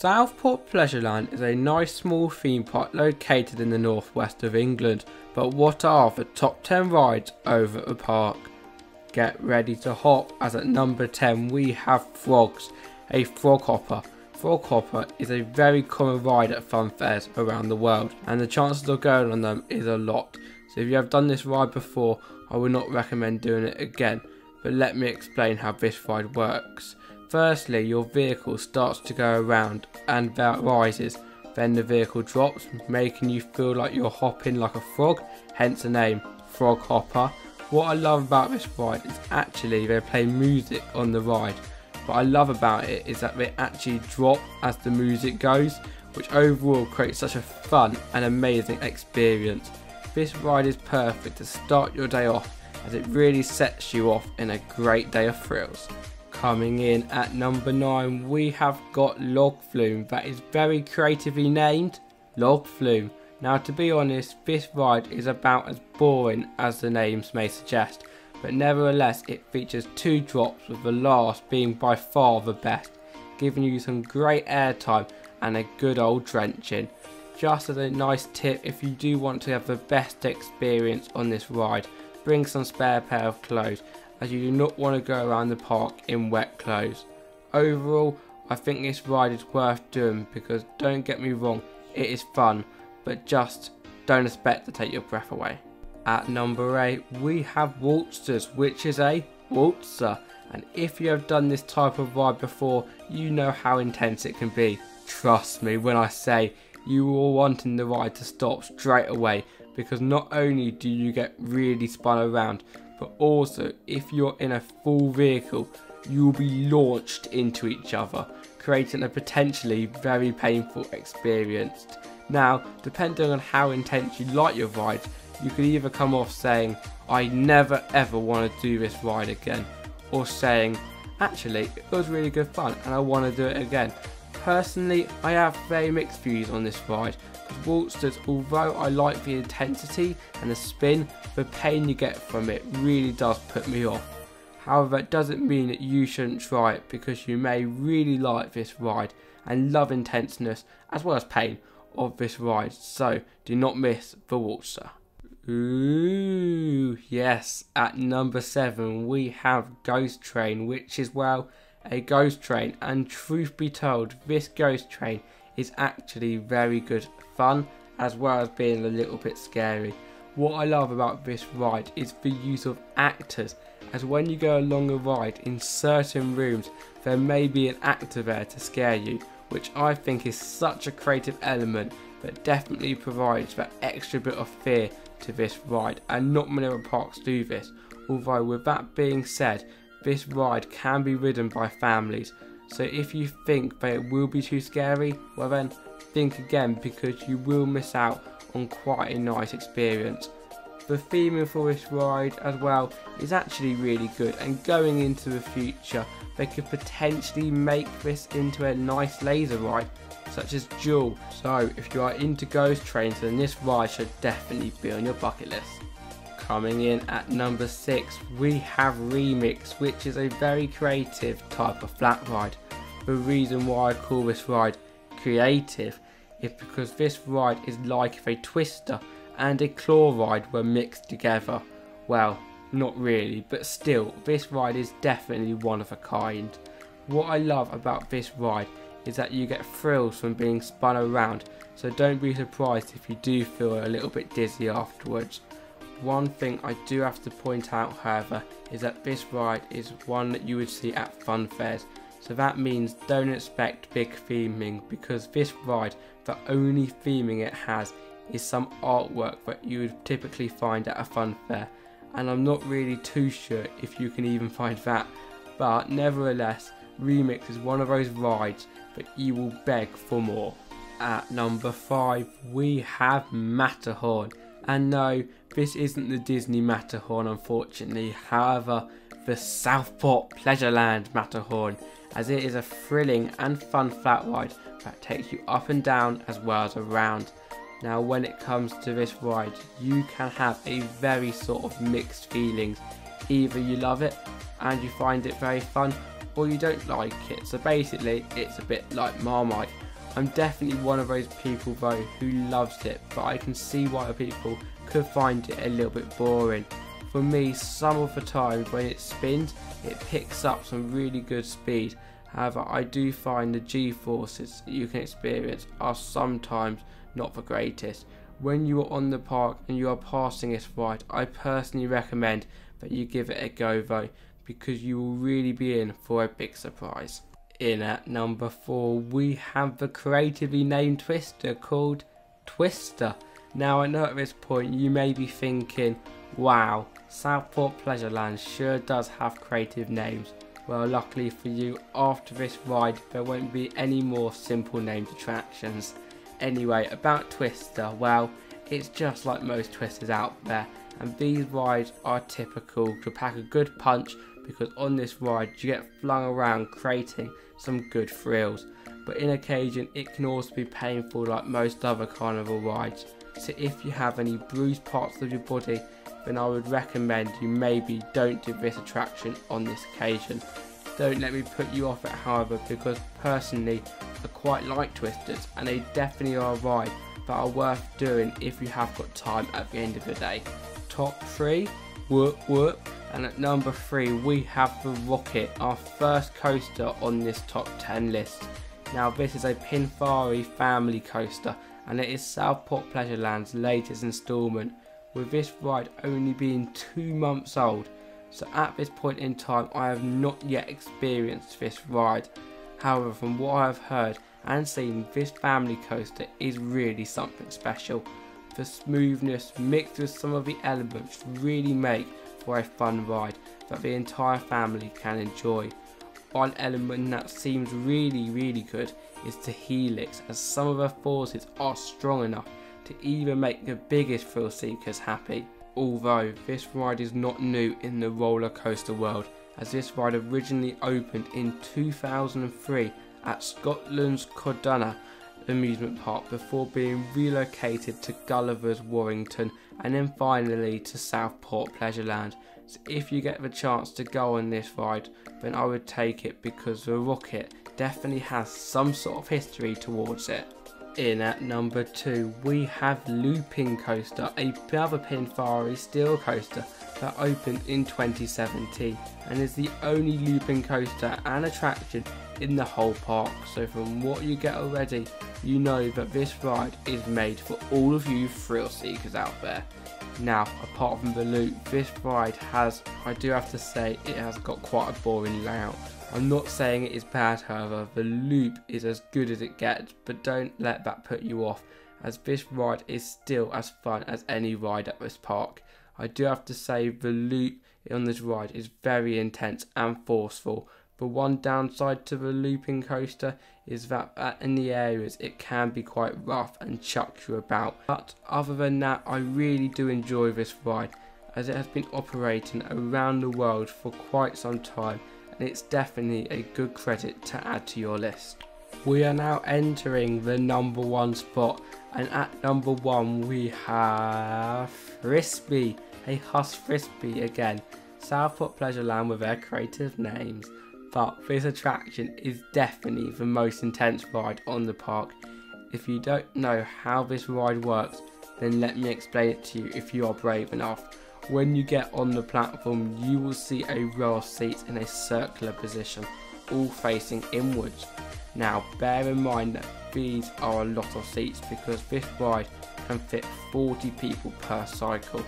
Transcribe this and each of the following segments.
Southport Pleasureland is a nice small theme park located in the northwest of England, but what are the top 10 rides over at the park? Get ready to hop, as at number 10 we have Frogs, a frog hopper. Frog hopper is a very common ride at fun fairs around the world, and the chances of going on them is a lot. So if you have done this ride before, I would not recommend doing it again, but let me explain how this ride works. Firstly, your vehicle starts to go around and rises, then the vehicle drops, making you feel like you're hopping like a frog, hence the name Frog Hopper. What I love about this ride is actually they play music on the ride. What I love about it is that they actually drop as the music goes, which overall creates such a fun and amazing experience. This ride is perfect to start your day off, as it really sets you off in a great day of thrills. Coming in at number 9 we have got Log Flume, that is very creatively named Log Flume. Now to be honest, this ride is about as boring as the names may suggest, but nevertheless it features 2 drops, with the last being by far the best, giving you some great airtime and a good old drenching. Just as a nice tip, if you do want to have the best experience on this ride, bring some spare pair of clothes, as you do not want to go around the park in wet clothes. Overall, I think this ride is worth doing, because don't get me wrong, it is fun, but just don't expect to take your breath away. At number 8 we have Waltzers, which is a waltzer, and if you have done this type of ride before, you know how intense it can be. Trust me when I say you will wanting the ride to stop straight away, because not only do you get really spun around, but also if you're in a full vehicle you will be launched into each other, creating a potentially very painful experience. Now, depending on how intense you like your ride, you could either come off saying, I never ever want to do this ride again, or saying, actually it was really good fun and I want to do it again. Personally, I have very mixed views on this ride. Waltzers, although I like the intensity and the spin, the pain you get from it really does put me off. However, it doesn't mean that you shouldn't try it, because you may really like this ride and love intenseness as well as pain of this ride, so do not miss the Waltzer. Ooh, yes, at number 7 we have Ghost Train, which is, well, a ghost train, and truth be told, this ghost train is actually very good fun, as well as being a little bit scary. What I love about this ride is the use of actors, as when you go along a ride in certain rooms there may be an actor there to scare you, which I think is such a creative element that definitely provides that extra bit of fear to this ride, and not many other parks do this. Although with that being said, this ride can be ridden by families, so if you think that it will be too scary, well then think again, because you will miss out on quite a nice experience. The theming for this ride as well is actually really good, and going into the future they could potentially make this into a nice laser ride such as Jewel. So if you are into ghost trains, then this ride should definitely be on your bucket list. Coming in at number 6 we have Remix, which is a very creative type of flat ride. The reason why I call this ride creative is because this ride is like if a twister and a claw ride were mixed together. Well, not really, but still, this ride is definitely one of a kind. What I love about this ride is that you get thrills from being spun around, so don't be surprised if you do feel a little bit dizzy afterwards. One thing I do have to point out, however, is that this ride is one that you would see at fun fairs, so that means don't expect big theming, because this ride, the only theming it has is some artwork that you would typically find at a fun fair, and I'm not really too sure if you can even find that, but nevertheless, Remix is one of those rides that you will beg for more. At number 5 we have Matterhorn, and no, this isn't the Disney Matterhorn unfortunately, however the Southport Pleasureland Matterhorn, as it is a thrilling and fun flat ride that takes you up and down as well as around. Now when it comes to this ride, you can have a very sort of mixed feelings. Either you love it and you find it very fun, or you don't like it. So basically it's a bit like Marmite, I'm definitely one of those people though who loves it, but I can see why people could find it a little bit boring. For me, some of the times when it spins, it picks up some really good speed. However, I do find the G-forces that you can experience are sometimes not the greatest. When you are on the park and you are passing this ride, I personally recommend that you give it a go though, because you will really be in for a big surprise. In at number 4, we have the creatively named Twister called Twister. Now I know at this point you may be thinking, wow, Southport Pleasureland sure does have creative names. Well, luckily for you, after this ride there won't be any more simple named attractions. Anyway, about Twister, well, it's just like most Twisters out there, and these rides are typical to pack a good punch, because on this ride you get flung around creating some good thrills. But in occasion it can also be painful like most other carnival rides, so if you have any bruised parts of your body, then I would recommend you maybe don't do this attraction on this occasion. Don't let me put you off it however, because personally I quite like Twisters and they definitely are a ride that are worth doing if you have got time at the end of the day. Top 3, whoop whoop. And at number 3 we have the Rocket, our first coaster on this top 10 list. Now this is a Pinfari family coaster and it is Southport Pleasureland's latest instalment, with this ride only being 2 months old. So at this point in time I have not yet experienced this ride. However, from what I have heard and seen, this family coaster is really something special. The smoothness mixed with some of the elements really make for a fun ride that the entire family can enjoy. One element that seems really good is the helix, as some of the forces are strong enough to even make the biggest thrill seekers happy. Although this ride is not new in the roller coaster world, as this ride originally opened in 2003 at Scotland's Codonna amusement park before being relocated to Gulliver's Warrington and then finally to Southport Pleasureland. So if you get the chance to go on this ride, then I would take it, because the Rocket definitely has some sort of history towards it. In at number 2 we have Looping Coaster, another Pinfari steel coaster that opened in 2017 and is the only looping coaster and attraction in the whole park. So from what you get already, you know that this ride is made for all of you thrill seekers out there. Now, apart from the loop, this ride has, I do have to say, it has got quite a boring layout. I'm not saying it is bad, however, the loop is as good as it gets, but don't let that put you off, as this ride is still as fun as any ride at this park. I do have to say the loop on this ride is very intense and forceful. The one downside to the looping coaster is that in the areas it can be quite rough and chuck you about. But other than that, I really do enjoy this ride, as it has been operating around the world for quite some time, and it's definitely a good credit to add to your list. We are now entering the number 1 spot, and at number 1 we have Frisbee, a Huss Frisbee again. Southport Pleasureland with their creative names. But this attraction is definitely the most intense ride on the park. If you don't know how this ride works, then let me explain it to you if you are brave enough. When you get on the platform, you will see a row of seats in a circular position, all facing inwards. Now bear in mind that these are a lot of seats, because this ride can fit 40 people per cycle.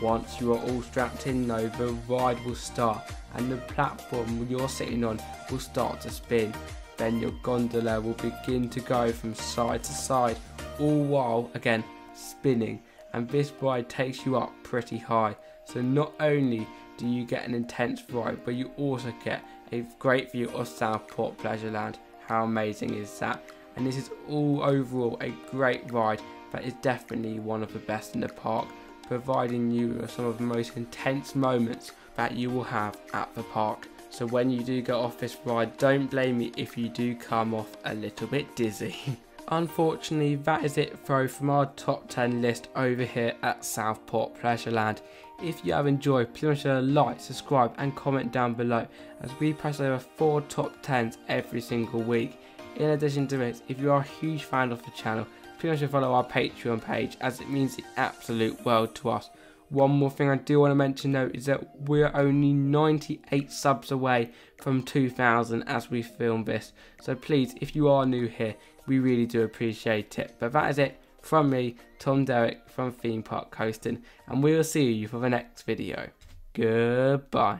Once you are all strapped in though, the ride will start and the platform you're sitting on will start to spin. Then your gondola will begin to go from side to side, all while again spinning, and this ride takes you up pretty high. So not only do you get an intense ride, but you also get a great view of Southport Pleasureland. How amazing is that? And this is all overall a great ride that is definitely one of the best in the park, providing you with some of the most intense moments that you will have at the park. So when you do get off this ride, don't blame me if you do come off a little bit dizzy. Unfortunately, that is it though from our top 10 list over here at Southport Pleasureland. If you have enjoyed, please make sure to like, subscribe and comment down below, as we post over 4 top 10s every single week. In addition to this, if you are a huge fan of the channel, please follow our Patreon page, as it means the absolute world to us. One more thing I do want to mention though is that we're only 98 subs away from 2,000 as we film this. So please, if you are new here, we really do appreciate it. But that is it from me, Tom Derrick from Theme Park Coasting, and we will see you for the next video. Goodbye.